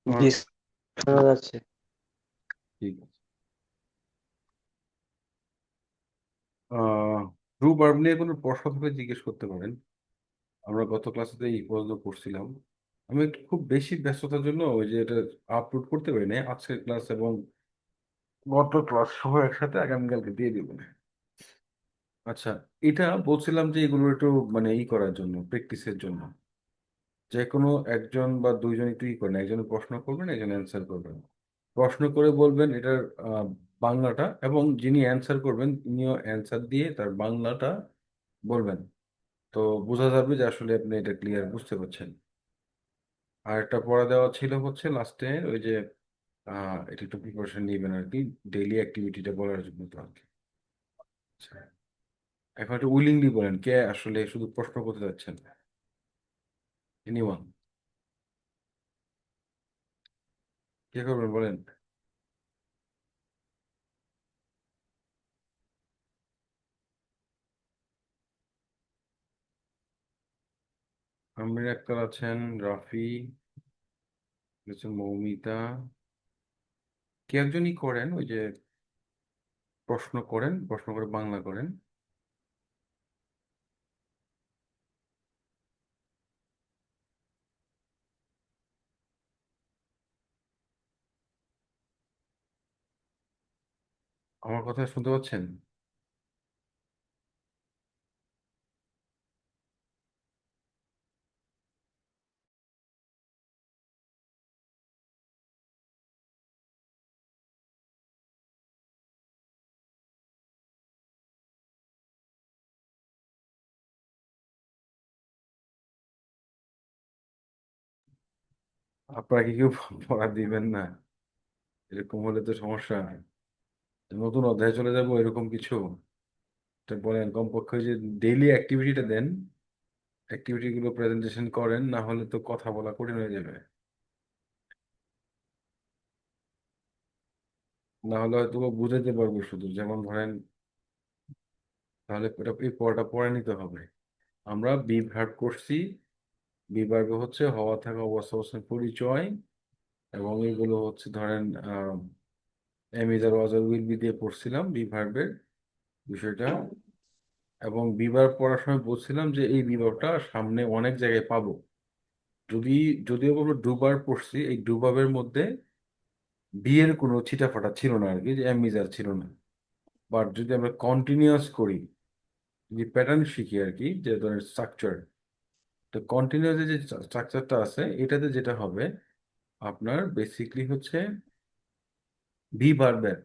আমার জি, শোনা যাচ্ছে। ঠিক আছে। আহ ট্রু ভার্ব নিয়ে কোনো প্রশ্ন থাকলে জিজ্ঞেস করতে পারেন। আমরা গত ক্লাসে এই প্রশ্ন করছিলাম। আমি একটু খুব বেশি ব্যস্ততার জন্য ওই যে এটা আপলোড করতে পারি না আজকের ক্লাস এবং গত ক্লাস সহ একসাথে আগামীকালকে দিয়ে দিব। আচ্ছা, এটা বলছিলাম যে এগুলো একটু মানে করার জন্য, প্র্যাকটিসের জন্য যে কোনো একজন বা দুইজন একটু করেন, একজন প্রশ্ন করবেন, একজন অ্যান্সার করবেন। প্রশ্ন করে বলবেন এটার বাংলাটা, এবং যিনি অ্যান্সার করবেন তিনিও অ্যান্সার দিয়ে তার বাংলাটা বলবেন। তো বোঝা যাবে যে আসলে আপনি এটা ক্লিয়ার বুঝতে পারছেন। আর একটা পড়া দেওয়া ছিল হচ্ছে লাস্টে ওই যে এটা একটু প্রিপারেশন নিবেন আর কি, ডেইলি অ্যাক্টিভিটিটা বলার জন্য তো আর কি। আচ্ছা, এখন একটু উইলিংলি বলেন কে আসলে শুধু প্রশ্ন করতে যাচ্ছেন। এনিওয়ান, কে করবেন বলেন। আমির আক্তার আছেন, রাফি আছেন, মৌমিতা। কে একজনই করেন ওই যে প্রশ্ন করেন, প্রশ্ন করে বাংলা করেন। আমার কথা শুনতে পাচ্ছেন? আপনারা কি কেউ পড়া দিবেন না? এরকম হলে তো সমস্যা। নতুন অধ্যায়ে চলে যাবো এরকম কিছু। তো বলেন কমপক্ষে ওই যে ডেইলি অ্যাক্টিভিটিটা দেন, অ্যাক্টিভিটি গুলো প্রেজেন্টেশন করেন, না হলে তো কথা বলা কঠিন হয়ে যাবে। না হলে হয়তো বা বুঝাইতে পারবো শুধু, যেমন ধরেন তাহলে এই পড়াটা পড়ে নিতে হবে। আমরা বি ভার্ব করছি। বি ভার্ব হচ্ছে হওয়া থাকা অবস্থা অবস্থার পরিচয়, এবং এগুলো হচ্ছে ধরেন এম ইজ আর ওয়াজ আর উইল বি দিয়ে পড়ছিলাম বি ভার্বের বিষয়টা। এবং বি ভার্ব পড়ার সময় বলছিলাম যে এই বি ভার্বটা সামনে অনেক জায়গায় পাবো। যদি যদিও আমরা দুবার পড়ছি, এই দুবাবের মধ্যে বি এর কোনো ছিটাফাটা ছিল না আর কি, যে এম ইজ আর ছিল না। বাট যদি আমরা কন্টিনিউয়াস করি, যদি প্যাটার্ন শিখি আর কি, যে ধরেন স্ট্রাকচার, তো কন্টিনিউয়াস যে স্ট্রাকচারটা আছে এটাতে যেটা হবে আপনার বেসিকলি হচ্ছে বি ভার্বের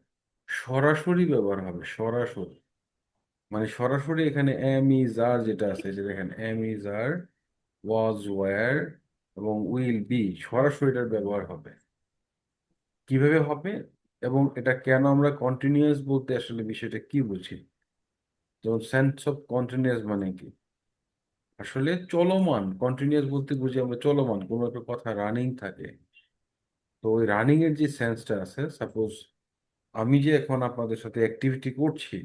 সরাসরি ব্যবহার হবে, সরাসরি। মানে সরাসরি এখানে এম ইজ আর যেটা আছে, যে দেখেন am is are, was were এবং উইল বি, সরাসরি এটার ব্যবহার হবে। কিভাবে হবে এবং এটা কেন আমরা কন্টিনিউয়াস বলতে আসলে বিষয়টা কি বুঝি? যেমন সেন্স অফ কন্টিনিউয়াস মানে কি? আসলে চলমান, কন্টিনিউয়াস বলতে বুঝি আমরা চলমান কোনো একটা কথা রানিং থাকে। তো ওই রানিং এর যে সেন্সটা আছে, সাপোজ আমি যে এখন আপনাদের সাথে অ্যাক্টিভিটি করছি,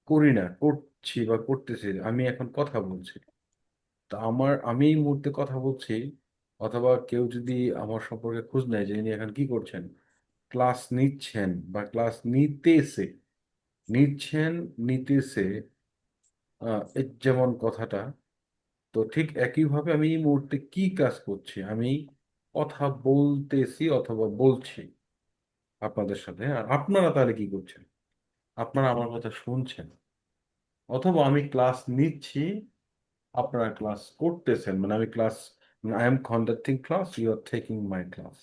করি না, করছি বা করতেছি, আমি এখন কথা বলছি। তা আমি এই মুহূর্তে কথা বলছি, অথবা কেউ যদি আমার সম্পর্কে খোঁজ নেয় যে ইনি এখন কি করছেন, ক্লাস নিচ্ছেন বা ক্লাস নিতেছে, নিচ্ছেন, নিতেছে, এই যেমন কথাটা। তো ঠিক একইভাবে আমি এই মুহূর্তে কি কাজ করছি, আমি কথা বলতেছি অথবা বলছি আপনাদের সাথে। আর আপনারা তাহলে কি করছেন? আপনারা আমার কথা শুনছেন, অথবা আমি ক্লাস নিচ্ছি, আপনারা ক্লাস করতেছেন, মানে আমি class, I am conducting class, you are taking my class.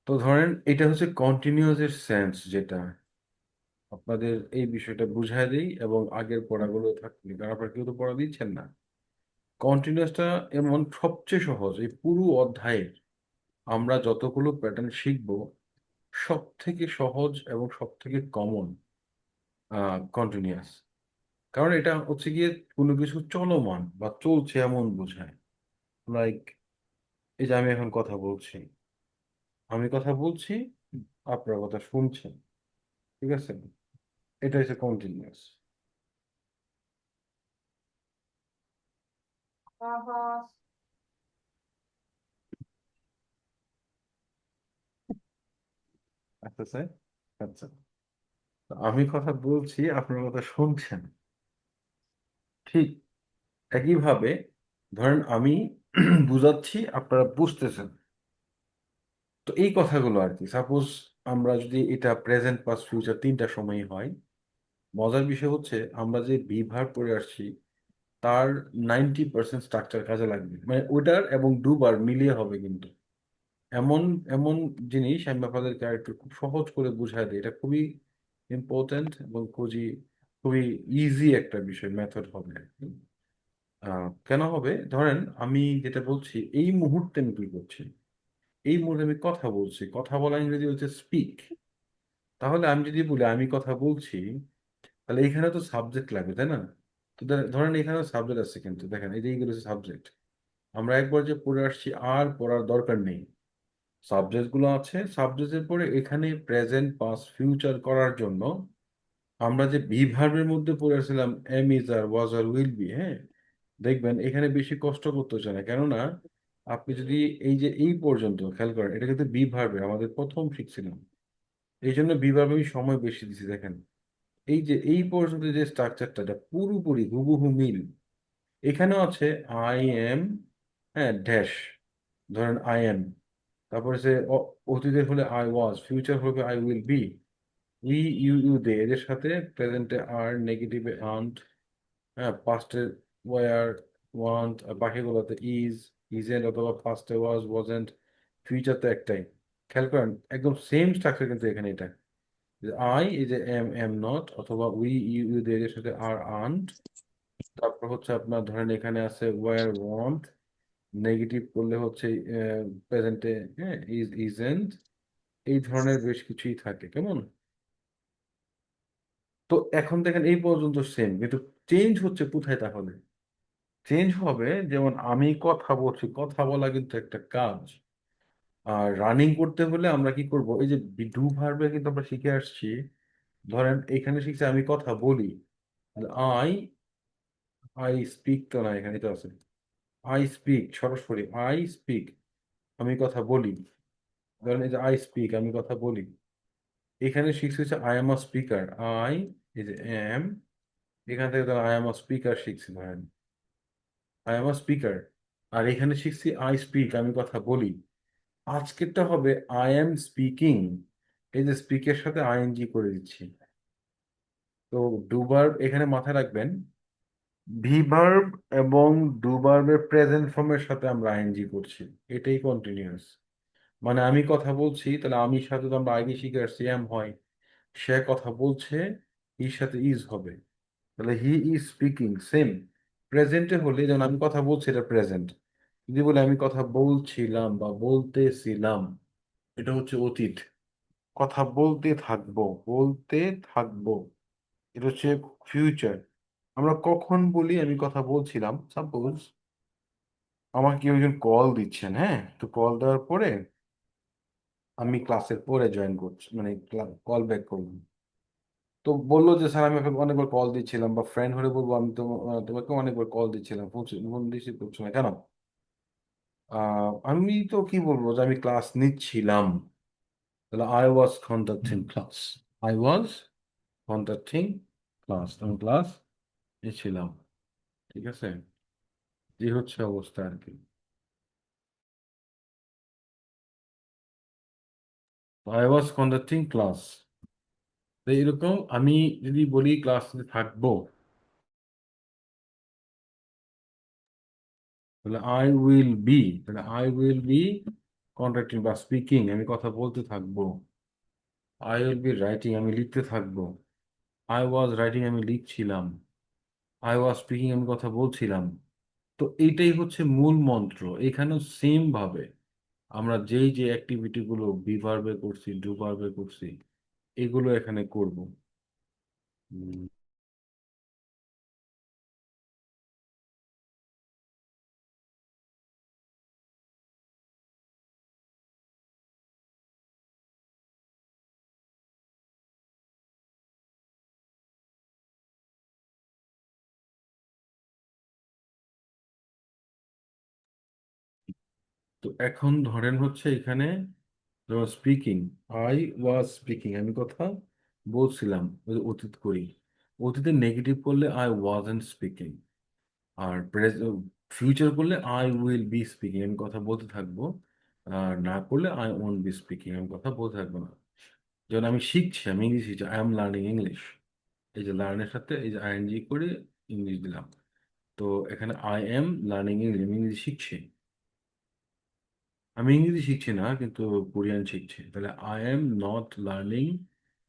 তো ধরেন এটা হচ্ছে কন্টিনিউয়াস এর সেন্স, যেটা আপনাদের এই বিষয়টা বুঝায় দিই এবং আগের পড়াগুলো থাকবে, কারণ আপনারা কেউ তো পড়া দিচ্ছেন না। কন্টিনিউয়াসটা এমন সবচেয়ে সহজ, এই পুরো অধ্যায়ের আমরা যতগুলো প্যাটার্ন শিখবো সব থেকে সহজ এবং সব থেকে কমন কন্টিনিউয়াস। কারণ এটা হচ্ছে গিয়ে কোনো কিছু চলমান বা চলছে এমন বোঝায়। লাইক এই যে আমি এখন কথা বলছি, আমি কথা বলছি, আপনার কথা শুনছেন, ঠিক আছে? এটা হচ্ছে কন্টিনিউয়াস। আসতেছে। আচ্ছা, তো আমি কথা বলছি, আপনার কথা শুনছেন। ঠিক একইভাবে ধরেন আমি বুঝাচ্ছি, আপনারা বুঝতেছেন। তো এই কথাগুলো আর কি, সাপোজ আমরা যদি এটা প্রেজেন্ট পাস্ট ফিউচার তিনটা সময়ই হয়, মজার বিষয় হচ্ছে আমরা যে বিভার পড়ে আসছি তার 90% স্ট্রাকচার কাজে লাগবে, মানে ওটার এবং ডুবার মিলিয়ে হবে কিন্তু। এমন এমন জিনিস আমি আপনাদেরকে আরেকটু খুব সহজ করে বুঝাই দিই, এটা খুবই ইম্পর্ট্যান্ট এবং খুবই খুবই ইজি একটা বিষয়, মেথড হবে আর কি। কেন হবে, ধরেন আমি যেটা বলছি এই মুহূর্তে আমি কি করছি, এই মুহূর্তে আমি কথা বলছি, কথা বলা ইংরেজি হচ্ছে স্পিক। তাহলে আমি যদি বলি আমি কথা বলছি, তাহলে এখানে তো সাবজেক্ট লাগবে, তাই না? তো ধরেন এখানেও সাবজেক্ট আছে, কিন্তু দেখেন এই যে এইগুলো সাবজেক্ট, আমরা একবার যে পড়ে আসছি আর পড়ার দরকার নেই। সাবজেক্ট গুলো আছে, সাবজেক্টের পরে এখানে প্রেজেন্ট পাস্ট ফিউচার করার জন্য আমরা যে বি ভার্বের মধ্যে পড়ে আসছিলাম এম ইজ আর ওয়াজ আর উইল বি, হ্যাঁ, দেখবেন এখানে বেশি কষ্ট করতে হচ্ছে না, কেননা আপনি যদি এই যে এই পর্যন্ত খেয়াল করেন, এটা কিন্তু বি ভার্বে আমাদের প্রথম শিখছিলাম। এই জন্য বি ভার্বে আমি সময় বেশি দিচ্ছি, দেখেন এই যে এই পর্যন্ত যে স্ট্রাকচারটা, এটা পুরোপুরি হুবহু মিল। এখানেও আছে আই এম, হ্যাঁ, ড্যাশ, ধরেন আই এম, তারপরে সে অতীতের হলে আই ওয়াজ, ফিউচার হবে I will be, we you you they, এদের সাথে প্রেজেন্টে আর, নেগেটিভে আন্ট, হ্যাঁ, পাস্টে ওয়ার ওয়ান্ট, আর বাকিগুলোতে ইজ, ইজেন্ট অথবা পাস্টে ওয়াজ ওয়াজেন্ট, ফিউচার তো একটাই। খেয়াল করেন একদম সেম স্ট্রাকচার কিন্তু এখানে এটা, আই এই যে এম এম নট, অথবা উই ইউ ইউ দে এর সাথে আর আন্ট, তারপর হচ্ছে আপনার ধরেন এখানে আছে ওয়ার ওয়ান্ট, নেগেটিভ করলে হচ্ছে প্রেজেন্টে, হ্যাঁ, ইজ ইজেন্ট, এই ধরনের বেশ কিছুই থাকে কেমন। তো এখন দেখেন এই পর্যন্ত সেম, কিন্তু চেঞ্জ হচ্ছে কোথায় তাহলে? চেঞ্জ হবে, যেমন আমি কথা বলছি, কথা বলা কিন্তু একটা কাজ। আর রানিং করতে হলে আমরা কি করব, এই যে ডু ভার্বে কিন্তু আমরা শিখে আসছি। ধরেন এখানে শিখছি আমি কথা বলি, আই আই স্পিক, তো না এখানে তো আছে আই স্পিক, সরাসরি আই স্পিক, আমি কথা বলি। ধরেন এই যে আই স্পিক, আমি কথা বলি। এখানে শিখছি হচ্ছে I am a speaker, I এই যে এম, এখান থেকে ধরেন আই এম আ স্পিকার শিখছি, ধরেন আই এম আ স্পিকার। আর এখানে শিখছি আই স্পিক, আমি কথা বলি। আজকেরটা হবে আই এম স্পিকিং, এই যে স্পিকের সাথে আইএনজি করে দিচ্ছি। তো ডু ভার্ব এখানে মাথায় রাখবেন, ভি ভার্ব এবং ডু ভার্বের প্রেজেন্ট ফর্মের সাথে আমরা আইএনজি করছি, এটাই কন্টিনিউয়াস। মানে আমি কথা বলছি, তাহলে আমির সাথে তো আমরা আগে শিখে আসছি এম হয়, সে কথা বলছে, ইর সাথে ইজ হবে, তাহলে হি ইজ স্পিকিং সেম। প্রেজেন্টে হলে যেমন আমি কথা বলছি, এটা প্রেজেন্ট। যদি বলে আমি কথা বলছিলাম বা বলতেছিলাম, এটা হচ্ছে অতীত। কথা বলতে থাকবো, বলতে থাকবো, এটা হচ্ছে ফিউচার। আমরা কখন বলি আমি কথা বলছিলাম, সাপোজ আমাকে কেউ একজন কল দিচ্ছেন, হ্যাঁ, তো কল দেওয়ার পরে আমি ক্লাসের পরে জয়েন করছি, মানে কল ব্যাক করলাম। তো বললো যে স্যার আমি আপনাকে অনেকবার কল দিচ্ছিলাম, বা ফ্রেন্ড হলে বলবো আমি তো তোমাকে অনেকবার কল দিচ্ছিলাম, ফোন ফোন রিসিভ করছো না কেন? আমি তো কি বলবো যে আমি ক্লাস নিচ্ছিলাম, তাহলে I was conducting class, I was conducting class, আমি ক্লাস নিচ্ছিলাম। ঠিক আছে, এই হচ্ছে অবস্থা আর কি। আই ওয়াজ কন্ডাক্টিং ক্লাস, তো এরকম আমি যদি বলি ক্লাসে থাকবো, তাহলে আই উইল বি, তাহলে আই উইল বি কন্ডাক্টিং বা স্পিকিং, আমি কথা বলতে থাকবো। আই উইল বি রাইটিং, আমি লিখতে থাকবো। আই ওয়াজ রাইটিং, আমি লিখছিলাম। আই ওয়াজ স্পিকিং, আমি কথা বলছিলাম। তো এইটাই হচ্ছে মূল মন্ত্র। এখানেও সেম ভাবে আমরা যেই যে অ্যাক্টিভিটি গুলো বি ভার্বে করছি, ডু ভার্বে করছি, এগুলো এখানে করব। উম, তো এখন ধরেন হচ্ছে এখানে যেমন স্পিকিং, আই ওয়াজ স্পিকিং, আমি কথা বলছিলাম, ওই যে অতীত করি। অতীতে নেগেটিভ করলে আই ওয়াজন্ট স্পিকিং, আর ফিউচার করলে আই উইল বি স্পিকিং, আমি কথা বলতে থাকবো। আর না করলে আই ওন্ট বি স্পিকিং, আমি কথা বলতে থাকবো না। যেমন আমি শিখছি, আমি ইংলিশ শিখছি, আই এম লার্নিং ইংলিশ। এই যে লার্নের সাথে এই যে আইএনজি করে ইংলিশ দিলাম। তো এখানে আই এম লার্নিং ইংলিশ, আমি ইংলিশ শিখছি। আমি ইংরেজি শিখছি না, কিন্তু কোরিয়ান শিখছি। তাহলে I am not learning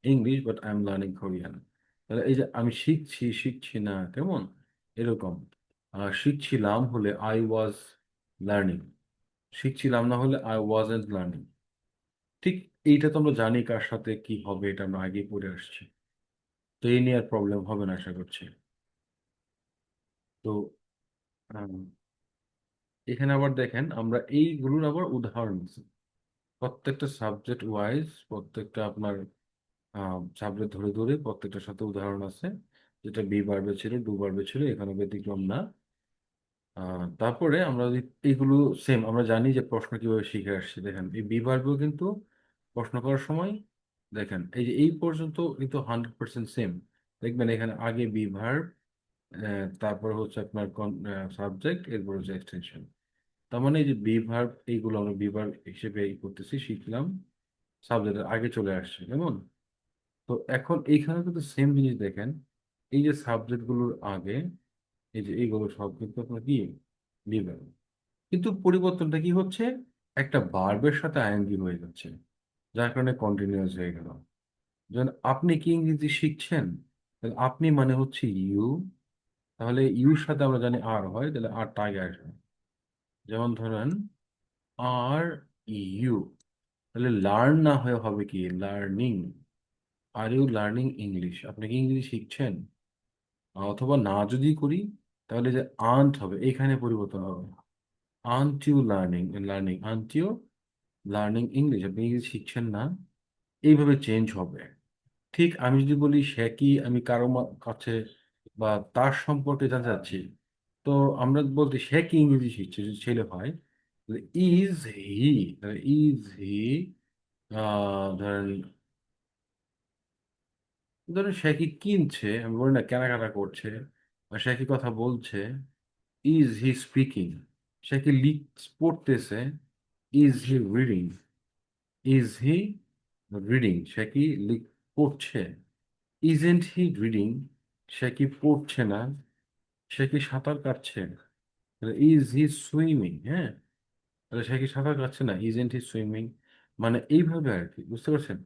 English but I am learning Korean. তাহলে এই যে আমি শিখছি, শিখছি না, কেমন এরকম। শিখছিলাম হলে আই ওয়াজ লার্নিং, শিখছিলাম না হলে আই ওয়াজন্ট লার্নিং। ঠিক এইটা তো আমরা জানি কার সাথে কি হবে, এটা আমরা আগেই পড়ে আসছি। তো এই নিয়ে আর প্রবলেম হবে না আশা করছি। তো আম, এখানে আবার দেখেন আমরা এইগুলোর আবার উদাহরণ দিচ্ছি। প্রত্যেকটা সাবজেক্ট ওয়াইজ, প্রত্যেকটা আপনার সাবজেক্ট ধরে ধরে প্রত্যেকটার সাথে উদাহরণ আছে। যেটা বি ভার্বে ছিল, ডু ভার্বে ছিল, এখানে ব্যতিক্রম না। তারপরে আমরা যদি এইগুলো সেম, আমরা জানি যে প্রশ্ন কিভাবে শিখে আসছে। দেখেন এই বি ভার্বেও কিন্তু প্রশ্ন করার সময় দেখেন এই যে এই পর্যন্ত কিন্তু 100% সেম। দেখবেন এখানে আগে বি ভার্ব, তারপর হচ্ছে আপনার সাবজেক্ট, এরপর হচ্ছে এক্সটেনশন। তার মানে এই যে বি ভার্ব, এইগুলো আমরা বি ভার্ব হিসেবে করতেছি, শিখলাম, সাবজেক্টের আগে চলে আসছে কেমন। তো এখন এইখানে কিন্তু সেম জিনিস দেখেন, এই যে সাবজেক্ট গুলোর আগে এই যে এইগুলো সব কিন্তু আপনার কি বিভার্ব, কিন্তু পরিবর্তনটা কি হচ্ছে, একটা ভার্বের সাথে আইএনজি হয়ে যাচ্ছে, যার কারণে কন্টিনিউয়াস হয়ে গেল। যেমন আপনি কি ইংরেজি শিখছেন, তাহলে আপনি মানে হচ্ছে ইউ, তাহলে ইউর সাথে আমরা জানি আর হয়, তাহলে আরটা আগে আসবে। যেমন ধরেন আর ইউ, তাহলে লার্ন না হয়ে হবে কি learning. Are you learning English, আপনি কি ইংরেজি শিখছেন। অথবা না যদি করি, তাহলে যে আন্ট হবে, এখানে পরিবর্তন হবে। Aren't you learning, learning aren't you learning English, আপনি ইংলিশ শিখছেন না, এইভাবে চেঞ্জ হবে। ঠিক আমি যদি বলি সে কি, আমি কারো কাছে বা তার সম্পর্কে জানতে চাচ্ছি, তো আমরা বলতে সে কি ইংরেজি শিখছে, যদি ছেলে হয় ইজ হি, ইজ হি ধরেন, ধরেন সে কি কিনছে, আমি বলি না কেনাকাটা করছে, বা সে কি কথা বলছে, ইজ হি স্পিকিং। সে কি পড়তেছে, is he reading. Is he reading, সে কি পড়ছে। ইজেন্ট হি রিডিং, সে কি পড়ছে না। সে কি সাঁতার কাটছে, ইজ হি সুইমিং। হ্যাঁ, তাহলে সে কি সাঁতার কাটছে না, ইজেন্ট হি সুইমিং। মানে এইভাবে আর কি, বুঝতে পারছেন।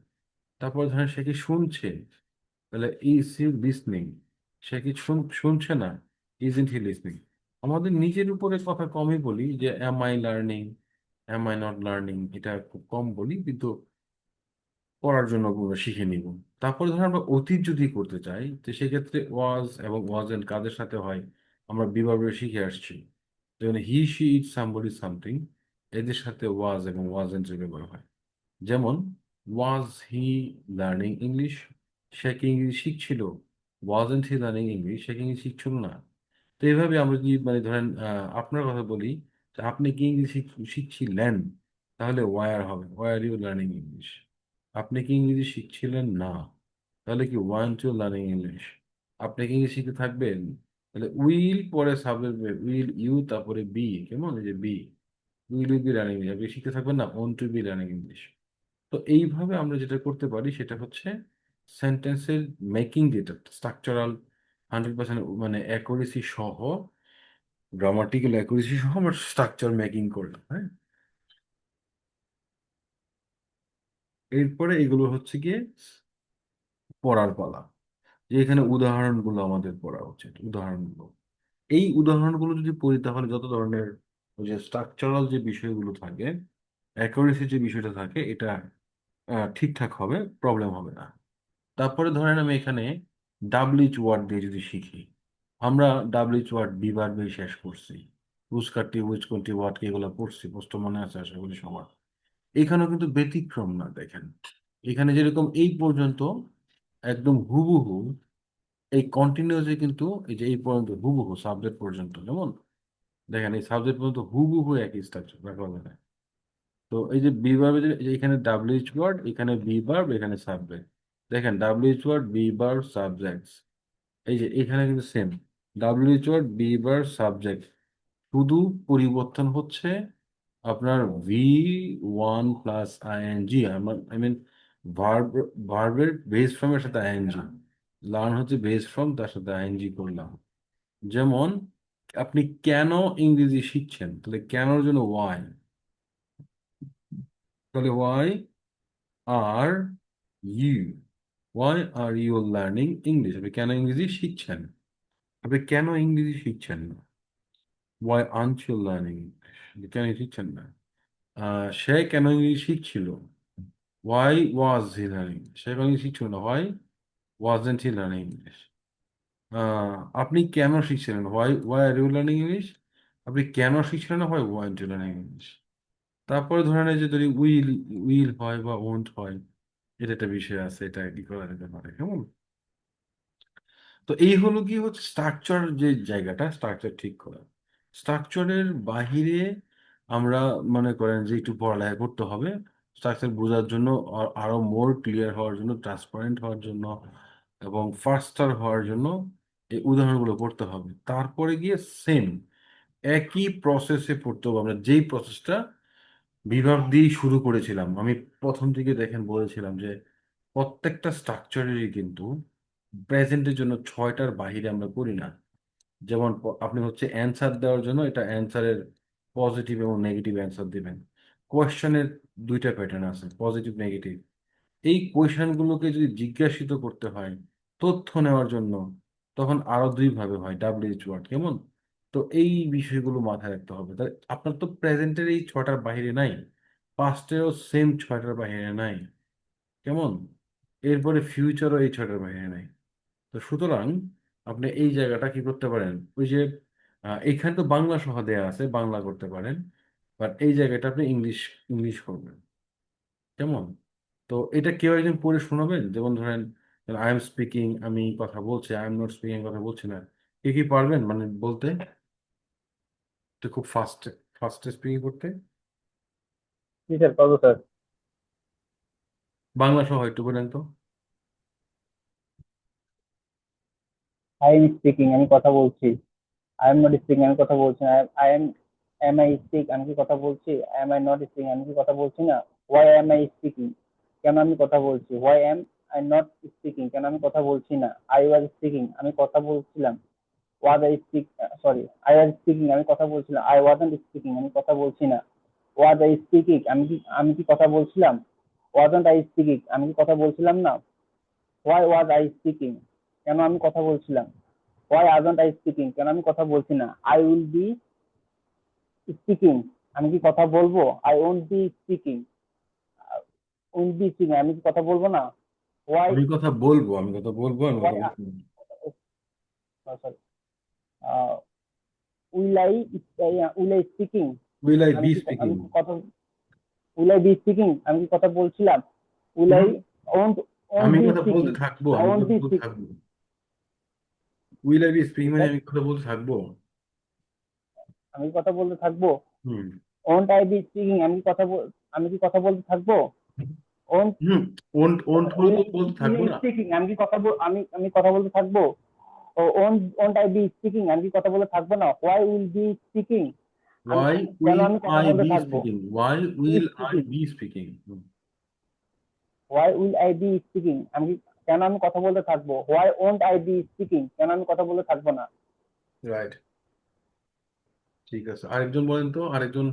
তারপর ধরেন সে কি শুনছে, তাহলে ইজ হি লিসনিং। সে কি শুনছে না, ইজন্ট হি লিসনিং। আমাদের নিজের উপরে কথা কমই বলি, যে am I learning, am I not learning, এটা খুব কম বলি, কিন্তু পড়ার জন্য আমরা শিখে নিব। তারপর ধর আমরা অতীত যদি করতে চাই, তো সেক্ষেত্রে ওয়াজ এবং ওয়াজ এন্ড কাদের সাথে হয়, আমরা বিভাবে শিখে আসছি। যেমন he she it somebody something, এদের সাথে ওয়াজ এবং ওয়াজ এন্ড ব্যবহার হয়। যেমন ওয়াজ হি লার্নিং ইংলিশ, সে কি English শিখছিল। Wasn't he learning English, সে কি ইংলিশ শিখছিল না। তো এইভাবে আমরা যদি মানে ধরেন আপনার কথা বলি, যে আপনি কি ইংলিশ শিখছিলেন, তাহলে ওয়ার হবে, ওয়ার ইউ লার্নিং ইংলিশ। আপনি কি ইংরেজি শিখছিলেন না, তাহলে কি ওয়ান্ট ইউ লার্নিং ইংলিশ। আপনি কি ইংলিশ শিখতে থাকবেন, তাহলে উইল পরে সাবজেক্ট, উইল ইউ তারপরে বি, কেমন এই যে be, will you be learning English, আপনি শিখতে থাকবেন না, won't to be learning English. তো এইভাবে আমরা যেটা করতে পারি সেটা হচ্ছে সেন্টেন্সের মেকিং, যেটা স্ট্রাকচারাল 100% মানে অ্যাকুরেসি সহ, গ্রামাটিক্যাল অ্যাকুরেসি সহ আমরা স্ট্রাকচার মেকিং করলাম। হ্যাঁ, এরপরে এগুলো হচ্ছে গিয়ে পড়ার পালা, যে এখানে উদাহরণগুলো আমাদের পড়া উচিত। উদাহরণগুলো, এই উদাহরণগুলো যদি পড়ি, তাহলে যত ধরনের ওই যে স্ট্রাকচারাল যে বিষয়গুলো থাকে, অ্যাকুরেসি যে বিষয়টা থাকে, এটা ঠিকঠাক হবে, প্রবলেম হবে না। তারপরে ধরেন আমি এখানে ডাব্লিউএইচ ওয়ার্ড দিয়ে যদি শিখি, আমরা ডাব্লিউএইচ ওয়ার্ড বিবার দিয়ে শেষ করছি, উস কাটটি উইচ কোনটি ওয়ার্ড কি এগুলো পড়ছি, প্রশ্ন মনে আছে আশা করি সবার। এখানেও কিন্তু ব্যতিক্রম না, দেখেন এখানে যেরকম এই পর্যন্ত একদম হুবহু, এই কন্টিনিউয়াসলি কিন্তু এই যে এই পর্যন্ত হুবহু সাবজেক্ট পর্যন্ত, যেমন দেখেন এই সাবজেক্ট পর্যন্ত হুবহু একই স্ট্রাকচার রাখা যায়। তো এই যে বি ভার্ব, এখানে ডাব্লিউএইচ ওয়ার্ড, এখানে বি ভার্ব, এখানে সাবজেক্ট। দেখেন WH word, be verb, subjects. এই যে এখানে কিন্তু same, WH word, be verb, subject. শুধু পরিবর্তন হচ্ছে আপনার V1 + ing। I mean verb, ভার্বের বেস ফর্মের সাথে আইএনজি। লার্ন হচ্ছে বেস ফর্ম, তার সাথে আইএনজি করলাম। যেমন আপনি কেন ইংরেজি শিখছেন, তাহলে কেনর জন্য ওয়াই। তাহলে are you why are you learning English. আপনি কেন ইংরেজি শিখছেন, আপনি কেন ইংরেজি শিখছেন না। Why aren't you learning English, কেন শিখছেন না। সে কেন ইংরেজি শিখছিল, ওয়াই ওয়াজ হি লার্নিং, সে কেন ইংরেজি শিখছিল না, why wasn't he learning English. আপনি কেন শিখছিলেন, why why are you learning English, আপনি কেন শিখছিলেন না, why weren't you learning English. তারপরে ধরে নেয় যে যদি উইল, উইল হয় বা ওন্ট হয়, এটা একটা বিষয় আছে, এটা কি করা যেতে পারে, কেমন। তো এই হলো কি হচ্ছে স্ট্রাকচার, যে জায়গাটা স্ট্রাকচার ঠিক করা। স্ট্রাকচারের বাহিরে আমরা মনে করেন যে একটু পড়ালেখা করতে হবে স্ট্রাকচার বোঝার জন্য, আরো মোর ক্লিয়ার হওয়ার জন্য, ট্রান্সপারেন্ট হওয়ার জন্য, এবং ফাস্টার হওয়ার জন্য এই উদাহরণগুলো পড়তে হবে। তারপরে গিয়ে সেম একই প্রসেসে পড়তে হবে। আমরা যেই প্রসেসটা বিভাগ দিয়ে শুরু করেছিলাম, আমি প্রথম দিকে দেখেন বলেছিলাম যে প্রত্যেকটা স্ট্রাকচারেরই কিন্তু প্রেজেন্টের জন্য 6টার বাইরে আমরা করি না। যেমন আপনি হচ্ছে অ্যান্সার দেওয়ার জন্য এটা অ্যান্সারের পজিটিভ এবং নেগেটিভ অ্যান্সার দিবেন। কোয়েশ্চেনের 2টা প্যাটার্ন আছে, পজিটিভ নেগেটিভ। এই কোয়েশ্চেনগুলোকে যদি জিজ্ঞাসিত করতে হয় তথ্য নেওয়ার জন্য, তখন আরো 2 ভাবে হয়, ডাব্লিউএইচ ওয়ার্ড, কেমন। তো এই বিষয়গুলো মাথায় রাখতে হবে। তাই আপনার তো প্রেজেন্টের এই 6টার বাইরে নাই, পাস্টেরও সেম 6টার বাইরে নাই, কেমন। এরপরে ফিউচারও এই 6টার বাইরে নাই। তো সুতরাং আপনি এই জায়গাটা কি করতে পারেন, ওই যে এইখানে তো বাংলা সহ দেয়া আছে, বাংলা করতে পারেন। বাট এই জায়গাটা আপনি ইংলিশ, ইংলিশ করবেন, কেমন। তো এটা কেউ একজন পড়ে শোনাবেন, যেমন ধরেন আই এম স্পিকিং, আমি কথা বলছি, আই এম নট স্পিকিং, কথা বলছি না। কে কি পারবেন মানে বলতে, তো খুব ফাস্ট, ফাস্ট স্পিকিং করতে। জি স্যার, পাবো স্যার। বাংলা সহ একটু বলেন তো। আই এম স্পিকিং, আমি কথা বলছি। আই এম নট স্পিকিং, আমি কথা বলছি না। I am, am I speak, আমি কি কথা বলছি। এম আই নট স্পিকিং, আমি কি কথা বলছি না। ওয়াই এম আই স্পিকিং, কেন আমি কথা বলছি। Why am I not speaking, কেন আমি কথা বলছি না। আই ওয়াজ স্পিকিং, আমি কথা বলছিলাম। Was I speak, sorry, I was speaking, আমি কথা বলছিলাম। আই ওয়াজন্ট স্পিকিং, আমি কথা বলছি না। ওয়াজ আই স্পিকিং, আমি কি কথা বলছিলাম। ওয়াজন্ট আই স্পিকিং, আমি কি কথা বলছিলাম না। হোয়াই ওয়াজ আই স্পিকিং, কেন আমি কথা বলছিলাম। হোয়াই আজন্ট আই স্পিকিং, কেন আমি কথা বলছি না। আই উইল বি স্পিকিং, আমি কি কথা বলবো। I won't be speaking, will be speaking, আমি কি কথা বলবো না। হোয়াই, আমি কথা বলবো, আমি কথা বলবো, আমি কথা হোয়াই, বলবো। Sorry, will I speaking, will I আমি বি কি স্পিকিং। আমি কি কথা, উইল আই বি স্পিকিং, আমি কি কথা বলছিলাম। উইল আই ওন্ট, ওন্ট আমি বি কথা বলতে স্পিকিং, থাকবো, আই আমি ওন্ট কথা বি বলতে স্পিকিং। থাকবো। উইল আই বি স্পিকিং মানে আমি কথা বলতে থাকবো। আমি কি কথা বলতে থাকবো। হুম। ওন্ট আই বি স্পিকিং, আমি কি কথা বলতে থাকবো। Won't, hmm. ওন্ট, ওন্ট হলে উইল, তো বলতে থাকবো না। স্পিকিং, আমি কি কথা আমি কথা বলতে থাকবো। ও ওন্ট আই বি স্পিকিং, আমি কি কথা বলতে থাকবো না। হোয়াই উইল বি স্পিকিং, আমি ওয়াই কেন উইল আমি কথা আই বলতে বি থাকবো। Speaking, why will I speaking, be speaking. Why will I be speaking, কেন আমি কথা বলতে থাকবো। Why won't I be speaking, কেন আমি কথা বলতে থাকবো না। রাইট। ঠিক আছে, আরেকজন বলেন তো, আরেকজন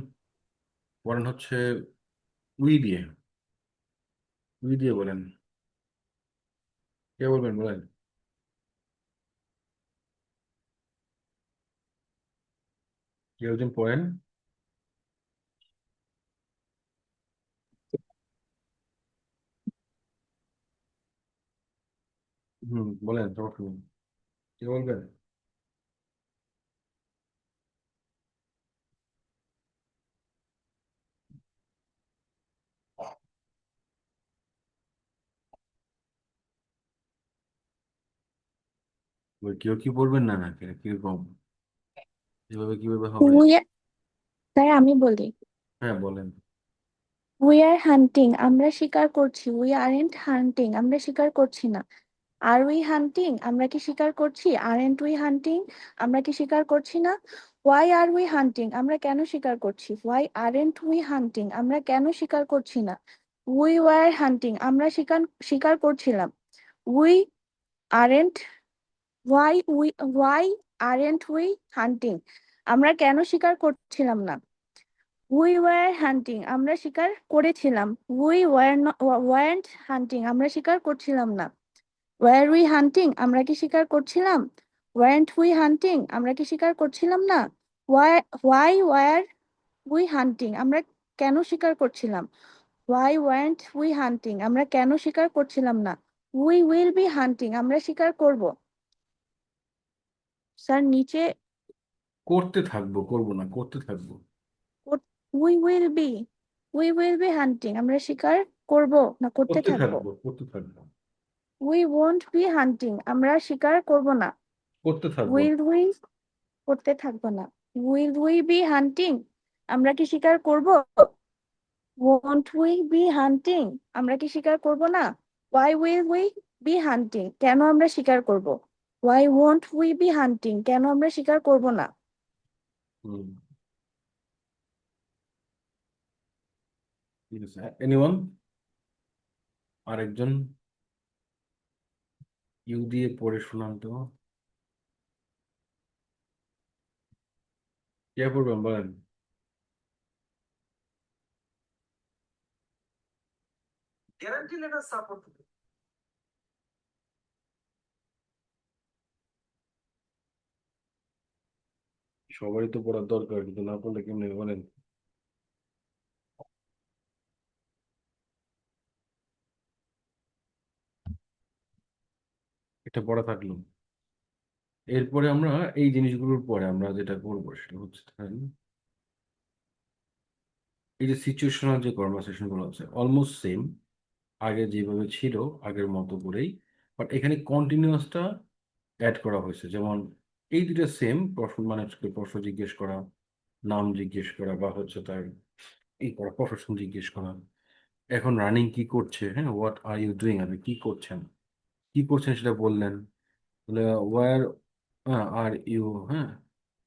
বলেন হচ্ছে উই দিয়ে, উই দিয়ে বলেন। কে বলবেন বলেন। কেউ একজন পড়েন। হুম, বলেন সমস্যা নেই। কে বলবেন। কেউ কি বলবেন না, না কিরকম, এভাবে কিভাবে হবে। উই, স্যার আমি বলি। হ্যাঁ বলেন। উই আর হান্টিং, আমরা শিকার করছি। উই আরেন্ট হান্টিং, আমরা শিকার করছি না। আর উই হান্টিং, আমরা কি শিকার করছি? আরেন্ট উই হান্টিং, আমরা কি শিকার করছি না? হোয়াই আর উই হান্টিং, আমরা কেন শিকার করছি? হোয়াই আরেন্ট উই হান্টিং, আমরা কেন শিকার করছি না? উই ওয়ার হান্টিং, আমরা শিকার শিকার করছিলাম। We aren't, why aren't we hunting, আমরা কেন শিকার করছিলাম না? উই ওয়ার হান্টিং, আমরা শিকার করেছিলাম। উই ওয়ারেন্ট হান্টিং, আমরা শিকার করছিলাম না। ওয়ার উই হান্টিং, আমরা কি শিকার করছিলাম? ওয়ারেন্ট উই হান্টিং, আমরা কি শিকার করছিলাম না? হোয়াই ওয়ার উই হান্টিং, আমরা কেন শিকার করছিলাম? হোয়াই ওয়ারেন্ট উই হান্টিং, আমরা কেন শিকার করছিলাম না? উই উইল বি হান্টিং, আমরা শিকার করব। স্যার নিচে করতে থাকবো, করবো না, করতে থাকবো। We will be, we will be hunting, আমরা শিকার করব না করতে করতে থাকবো। থাকবো, করতে থাকবো। উই ওয়ন্ট বি হান্টিং, আমরা শিকার করব না। করতে থাকবো। উইল উই, করতে থাকবো না। উইল উই বি হান্টিং, আমরা কি শিকার করব? ওয়ন্ট উই বি হান্টিং, আমরা কি শিকার করব না? ওয়াই উইল উই বি হান্টিং, কেন আমরা শিকার করব? ওয়াই ওয়ন্ট উই বি হান্টিং, কেন আমরা শিকার করব না? হুম, ঠিক আছে। এনিওয়ান, আরেকজন ইউ দিয়ে পড়ে শোনান তো। কে পড়বেন বলেন? সবারই তো পড়ার দরকার, কিন্তু না পড়লে কেমনি হবে বলেন? এটা পড়া থাকলো। এরপরে আমরা এই জিনিসগুলোর পরে আমরা যেটা করবো সেটা হচ্ছে ধরেন, এই যে সিচুয়েশনাল যে কনভারসেশন গুলো আছে অলমোস্ট সেম, আগে যেভাবে ছিল আগের মতো করেই, বাট এখানে কন্টিনিউয়াসটা অ্যাড করা হয়েছে। যেমন এই দুটো সেম প্রশ্ন, মানে প্রশ্ন জিজ্ঞেস করা, নাম জিজ্ঞেস করা, বা হচ্ছে তার এই করা প্রফেশন জিজ্ঞেস করা। এখন রানিং কি করছে, হ্যাঁ, হোয়াট আর ইউ ডুইং, আপনি কি করছেন, কি করছেন সেটা বললেন। তাহলে ওয়ার আর ইউ, হ্যাঁ,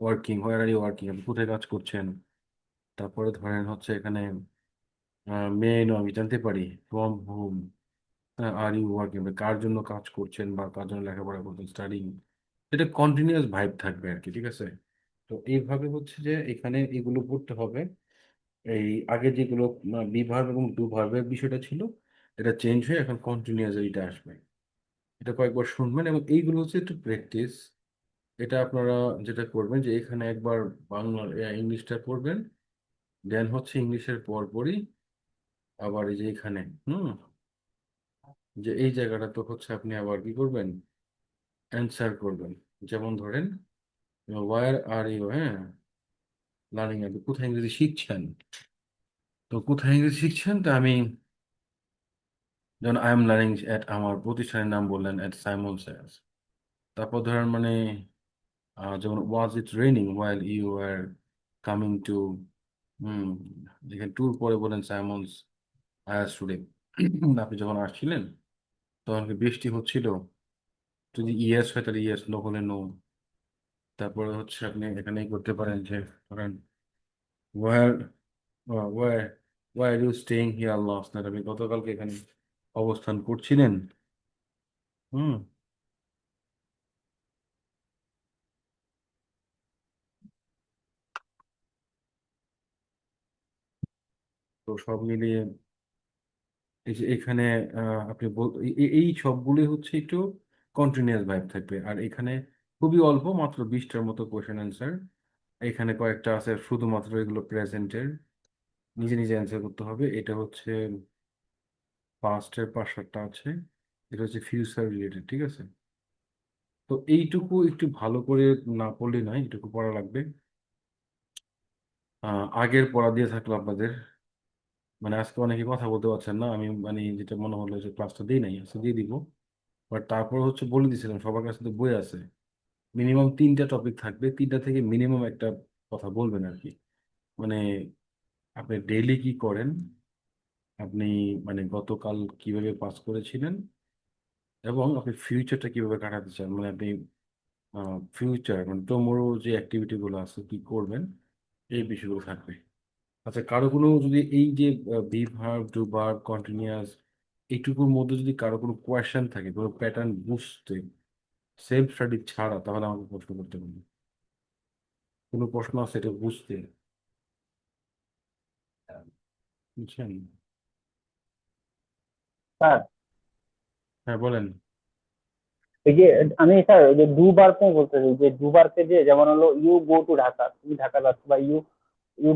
working, where are you working, আপনি কোথায় কাজ করছেন। তারপরে ধরেন হচ্ছে এখানে মেয়ে নো, আমি জানতে পারি from home, are you working, কার জন্য কাজ করছেন বা কার জন্য লেখাপড়া করছেন, স্টাডিং। এটা কন্টিনিউয়াস ভাইব থাকবে আর কি, ঠিক আছে। তো এইভাবে হচ্ছে যে এখানে এগুলো পড়তে হবে। এই আগে যেগুলো বি ভার্ব এবং ডু ভার্বের বিষয়টা ছিল, এটা চেঞ্জ হয়ে এখন কন্টিনিউয়াস এইটা আসবে। এটা কয়েকবার শুনবেন এবং এইগুলো হচ্ছে একটু প্র্যাকটিস। এটা আপনারা যেটা করবেন যে এখানে একবার বাংলা ইংলিশটা পড়বেন, দেন হচ্ছে ইংলিশের পরপরই আবার এই যে এখানে যে এই জায়গাটা তো হচ্ছে আপনি আবার কি করবেন, অ্যান্সার করবেন। যেমন ধরেন ওয়ার আর ইউ, হ্যাঁ, লার্নিং, আপনি কোথায় ইংরেজি শিখছেন। তো কোথায় ইংরেজি শিখছেন, তা আমি যেমন আই এম লার্নিং এট, আমার প্রতিষ্ঠানের নাম বললেন এট সাইমন স্যার। তারপর ধরেন মানে যেমন was it raining while you are coming to, hmm, যেখানে ট্যুর পরে বলেন সাইমনস হায়ার স্টুডেন্ট, আপনি যখন আসছিলেন তখন কি বৃষ্টি হচ্ছিল। যদি ইয়েস হয় তাহলে ইয়েস, নো হলে নো। তারপরে হচ্ছে আপনি এখানেই করতে পারেন যে ধরেন where where were you staying here last night, আপনি গতকালকে এখানে অবস্থান করছিলেন। হুম। তো সব মিলিয়ে এই যে এখানে আপনি এই সবগুলো হচ্ছে একটু কন্টিনিউয়াস ভাইব থাকবে। আর এখানে খুবই অল্প, মাত্র 20টার মতো কোয়েশ্চেন অ্যান্সার। এখানে কয়েকটা আছে শুধুমাত্র এগুলো প্রেজেন্টের, নিজে নিজে অ্যান্সার করতে হবে। এটা হচ্ছে পাস্টের 5-7টা আছে, এটা হচ্ছে ফিউচার রিলেটেড, ঠিক আছে। তো এইটুকু একটু ভালো করে না পড়লে নয়, এইটুকু পড়া লাগবে। আগের পড়া দিয়ে থাকলো আপনাদের, মানে আজকে অনেকে কথা বলতে পারছেন না, আমি মানে যেটা মনে হলো যে ক্লাসটা দিই নাই, আজকে দিয়ে দিব। বাট তারপর হচ্ছে বলে দিয়েছিলাম সবার কাছে তো বই আছে, মিনিমাম 3টা টপিক থাকবে, 3টা থেকে মিনিমাম একটা কথা বলবেন আর কি। মানে আপনি ডেইলি কি করেন, আপনি মানে গতকাল কিভাবে পাস করেছিলেন এবং আপনি ফিউচারটা কিভাবে কাটাতে চান, মানে আপনি ফিউচার মানে টুমোরো যে অ্যাক্টিভিটি গুলো আছে কি করবেন, এই বিষয়গুলো থাকবে। আচ্ছা, কারো কোনো যদি এই যে be verb, do verb, continuous এইটুকুর মধ্যে যদি কারো কোনো কোয়েশ্চেন থাকে, কোনো প্যাটার্ন বুঝতে সেলফ স্টাডি ছাড়া, তাহলে আমাকে প্রশ্ন করতে পারবেন। কোনো প্রশ্ন আছে এটা বুঝতে, বুঝছেন? স্যার হ্যাঁ বলেন। এই যে আমি স্যার ওই যে দুবার তো বলতেছি যে দুবারকে যে যেমন হলো ইউ গো টু ঢাকা, তুমি ঢাকা যাচ্ছ, বা ইউ ইউ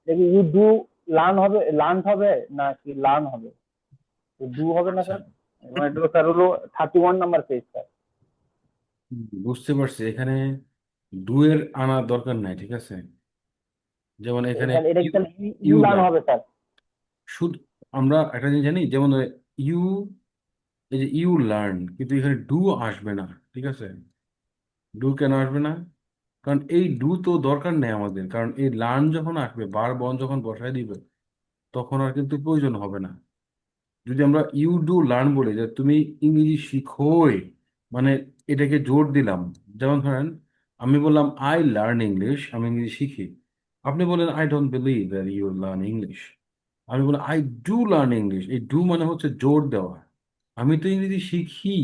দেখি ইউ ডু লার্ন হবে নাকি লার্ন হবে, ডু হবে না আচ্ছা, স্যার? মানে এটা স্যার হলো 31 নাম্বার পেজ স্যার। বুঝতে পারছি। এখানে ডু এর আনার দরকার নাই, ঠিক আছে? যেমন এখানে তাহলে এটা কি ইউ, তাহলে ইউ ইউ লার্ন লার্ন হবে স্যার? শুধু, আমরা একটা জিনিস জানি, যেমন ইউ, এই যে ইউ লার্ন, কিন্তু এখানে ডু আসবে না, ঠিক আছে? ডু কেন আসবে না? কারণ এই ডু তো দরকার নেই আমাদের, কারণ এই লার্ন যখন আসবে, বার বন যখন বসায় দিবে, তখন আর কিন্তু প্রয়োজন হবে না। যদি আমরা ইউ ডু লার্ন বলি, যে তুমি ইংরেজি শিখোই, মানে এটাকে জোর দিলাম। যেমন ধরেন, আমি বললাম আই লার্ন ইংলিশ, আমি ইংরেজি শিখি। আপনি বলেন I don't believe that you learn English. আমি বললাম আই ডু লার্ন ইংলিশ, এই ডু মানে হচ্ছে জোর দেওয়া। আমি তো ইংরেজি শিখি,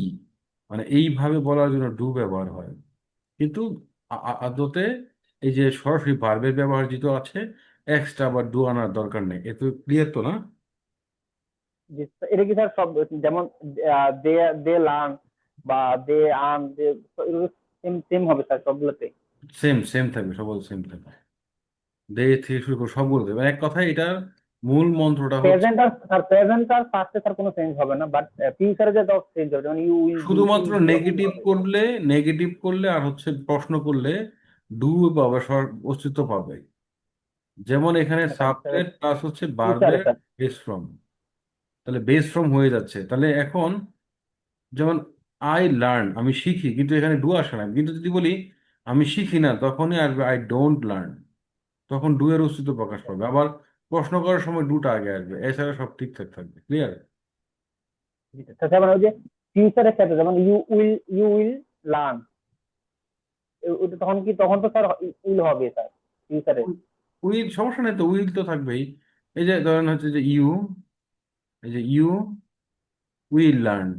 মানে এইভাবে বলার জন্য ডু ব্যবহার হয়। কিন্তু আদতে এই যে সরাসরি ভার্বের ব্যবহার যেহেতু আছে, এক্সট্রা আবার ডু আনার দরকার নেই। এ তো ক্লিয়ার তো না? এটা কি স্যার সব যেমন দে দে লার্ন বা দে আর্ন এগুলো সেম সেম হবে স্যার সবগুলোতে? সেম সেম থাকবে, সব সেম থাকবে। দে থেকে শুরু করে সবগুলো দেবে এক কথায়। এটার মূল মন্ত্রটা হচ্ছে প্রেজেন্ট আর পাস্টে স্যার কোনো চেঞ্জ হবে না, বাট ফিউচারে যে চেঞ্জ হবে, যেমন ইউ উইল ডু, শুধুমাত্র উইল বি উইল নেগেটিভ হবে। করলে, নেগেটিভ করলে আর হচ্ছে প্রশ্ন করলে ডু পাবে, অস্তিত্ব পাবে। যেমন এখানে আচ্ছা স্যার, সাবজেক্ট প্লাস হচ্ছে ফিউচারে বার্বের স্যার। বেস ফ্রম, তাহলে বেস ফ্রম হয়ে যাচ্ছে। তাহলে এখন যেমন আই লার্ন, আমি শিখি, কিন্তু এখানে ডু আসে না। কিন্তু যদি বলি আমি শিখি না, তখনই আসবে আই ডোন্ট লার্ন, তখন ডু এর অস্তিত্ব প্রকাশ পাবে। আবার প্রশ্ন করার সময় ডুটা আগে আসবে, এছাড়া সব ঠিকঠাক থাকবে। ক্লিয়ার? স্যার মানে ওই যে ফিউচারের ক্ষেত্রে যেমন ইউ উইল লার্ন, ওটা তখন কি, তখন তো স্যার উইল হবে স্যার ফিউচারে? উইল সমস্যা নেই তো, উইল তো থাকবেই। এই যে ধরেন হচ্ছে যে ইউ, এই যে you will learn,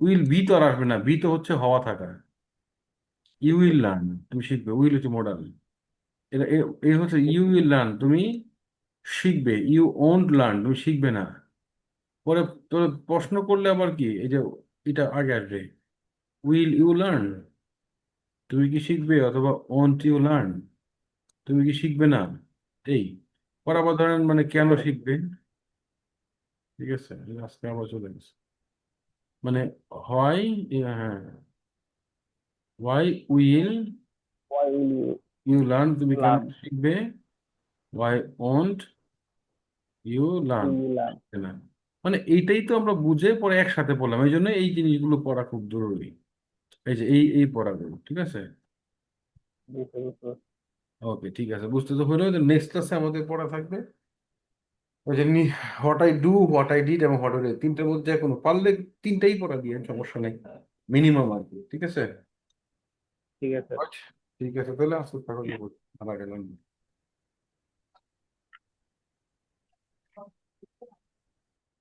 will be তো আর আসবে না, বি তো হচ্ছে হওয়া থাকা। ইউ উইল লার্ন, তুমি শিখবে, উইল হচ্ছে মডাল। এটা এই হচ্ছে ইউ উইল লার্ন, তুমি শিখবে। ইউ ওন্ট লার্ন, তুমি শিখবে না। পরে তোর প্রশ্ন করলে আবার কি, এই যে এটা আগে আসবে, উইল ইউ লার্ন, তুমি কি শিখবে, অথবা ওন্ট ইউ লার্ন, তুমি কি শিখবে না। এই পর আবার ধরেন মানে কেন বুঝতে পেরেছি। শিখবে, ঠিক আছে? এই আজকে আবার চলে গেছে, মানে হয়, হ্যাঁ, why will Why will you you learn, তুমি কেন learn? শিখবে। Why won't you learn, Will you learn? না, মানে এইটাই তো আমরা বুঝে পরে একসাথে পড়লাম। এই জন্য এই জিনিসগুলো পড়া খুব জরুরি। এই যে এই পড়াগুলো, ঠিক আছে? বুঝতে বুঝতে পারছি। ওকে, ঠিক আছে, বুঝতে তো হলো। নেক্সট ক্লাসে আমাদের পড়া থাকবে ওই যে what I do, what I did এবং হোয়াট আই, তিনটার মধ্যে কোনো পারলে তিনটাই পড়া দিয়ে সমস্যা নেই, মিনিমাম আর কি, ঠিক আছে? ঠিক আছে। ঠিক আছে, তাহলে আসলে তাহলে ভালো গেলাম।